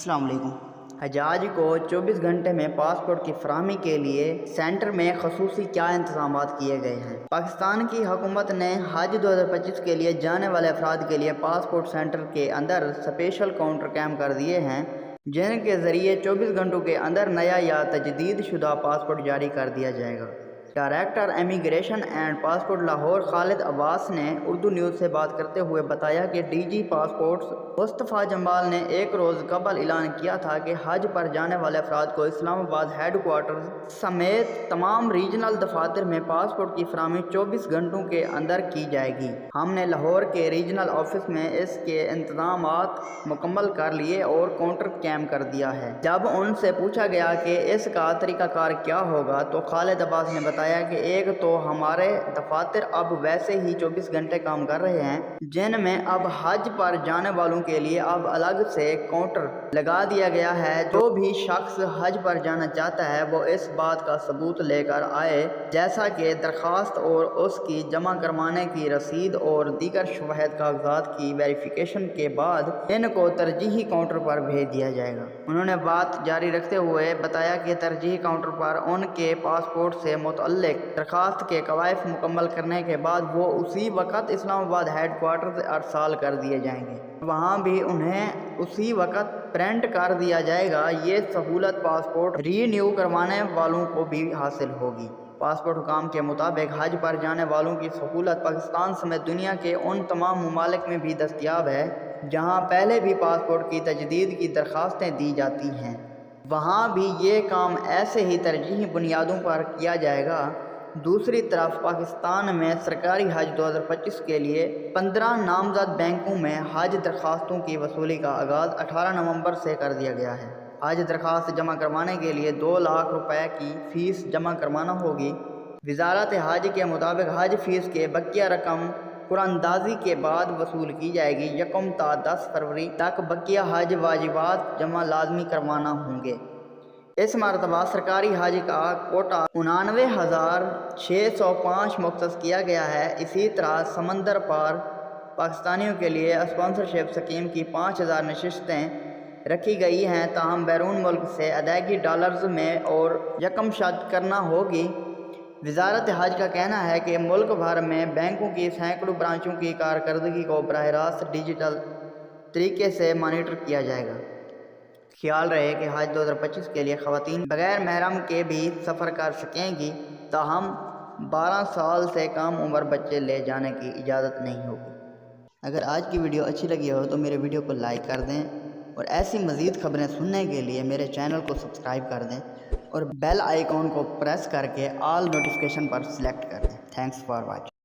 अस्सलाम वालेकुम। हजाज को 24 घंटे में पासपोर्ट की फराहमी के लिए सेंटर में खसूसी क्या इंतजाम किए गए हैं। पाकिस्तान की हुकूमत ने हज 2025 के लिए जाने वाले अफराद के लिए पासपोर्ट सेंटर के अंदर स्पेशल काउंटर कायम कर दिए हैं, जिनके ज़रिए 24 घंटों के अंदर नया या तजदीद शुदा पासपोर्ट जारी कर दिया जाएगा। Director immigration and passport Lahore Khalid Abbas ने उर्दू न्यूज़ से बात करते हुए बताया कि डीजी पासपोर्ट्स मुस्तफ़ा जमाल ने एक रोज़ कबल ऐलान किया था कि हज पर जाने वाले अफराद को इस्लामाबाद हेडक्वार्टर समेत तमाम रीजनल दफातर में पासपोर्ट की फराहमी 24 घंटों के अंदर की जाएगी। हमने लाहौर के रीजनल ऑफिस में इसके इंतजाम मुकम्मल कर लिए और काउंटर कायम कर दिया है। जब उनसे पूछा गया कि इसका तरीक़ाकार क्या होगा तो खालिद अब्बास ने बताया कि एक तो हमारे दफातर अब वैसे ही 24 घंटे काम कर रहे हैं, जिनमें अब हज पर जाने वालों के लिए अब अलग से काउंटर लगा दिया गया है। जो भी शख्स हज पर जाना चाहता है वो इस बात का सबूत लेकर आए, जैसा कि दरख्वास्त और उसकी जमा करवाने की रसीद और दीगर शुबहत कागजात की वेरिफिकेशन के बाद इनको तरजीही काउंटर पर भेज दिया जाएगा। उन्होंने बात जारी रखते हुए बताया कि तरजीही काउंटर पर उनके पासपोर्ट से मुतल्लिक दरख्वास्त के कवायद मुकम्मल करने के बाद वो उसी वक़्त इस्लामाबाद हेडक्वार्टर से अरसाल कर दिए जाएंगे। वहाँ भी उन्हें उसी वक़्त प्रिंट कर दिया जाएगा। ये सहूलत पासपोर्ट रीन्यू करवाने वालों को भी हासिल होगी। पासपोर्ट हुकाम के मुताबिक हज पर जाने वालों की सहूलत पाकिस्तान समेत दुनिया के उन तमाम ममालिक में भी दस्तयाब है जहाँ पहले भी पासपोर्ट की तजदीद की दरख्वास्तें दी जाती हैं। वहाँ भी ये काम ऐसे ही तरजीही बुनियादों पर किया जाएगा। दूसरी तरफ पाकिस्तान में सरकारी हज 2025 के लिए 15 नामजद बैंकों में हज दरख्वास्तों की वसूली का आगाज़ 18 नवंबर से कर दिया गया है। हज दरख्वास्त जमा करवाने के लिए 2 लाख रुपए की फ़ीस जमा करवाना होगी। वज़ारत हज के मुताबिक हज फ़ीस के बकिया रकम कुरानंदाजी के बाद वसूल की जाएगी। 1 ता 10 फरवरी तक बकिया हज वाजिबात जमा लाजमी करवाना होंगे। इस मरतबा सरकारी हज का कोटा 89,605 मुख्तस किया गया है। इसी तरह समंदर पार पाकिस्तानियों के लिए स्पॉन्सरशिप स्कीम की 5,000 नशिस्तें रखी गई हैं, ताहम बैरून मुल्क से अदायगी डॉलर्स में और यकमशत करना होगी। वज़ारत हज का कहना है कि मुल्क भर में बैंकों की सैकड़ों ब्रांचों की कारकर्दगी को बराह रास्त डिजिटल तरीके से मॉनिटर किया जाएगा। ख्याल रहे कि हज 2025 के लिए ख़वातीन बग़ैर महरम के भी सफ़र कर सकेंगी, ताहम 12 साल से कम उम्र बच्चे ले जाने की इजाज़त नहीं होगी। अगर आज की वीडियो अच्छी लगी हो तो मेरे वीडियो को लाइक कर दें और ऐसी मज़ीद ख़बरें सुनने के लिए मेरे चैनल को सब्सक्राइब कर दें और बेल आइकॉन को प्रेस करके ऑल नोटिफिकेशन पर सिलेक्ट कर दें। Thanks for watching.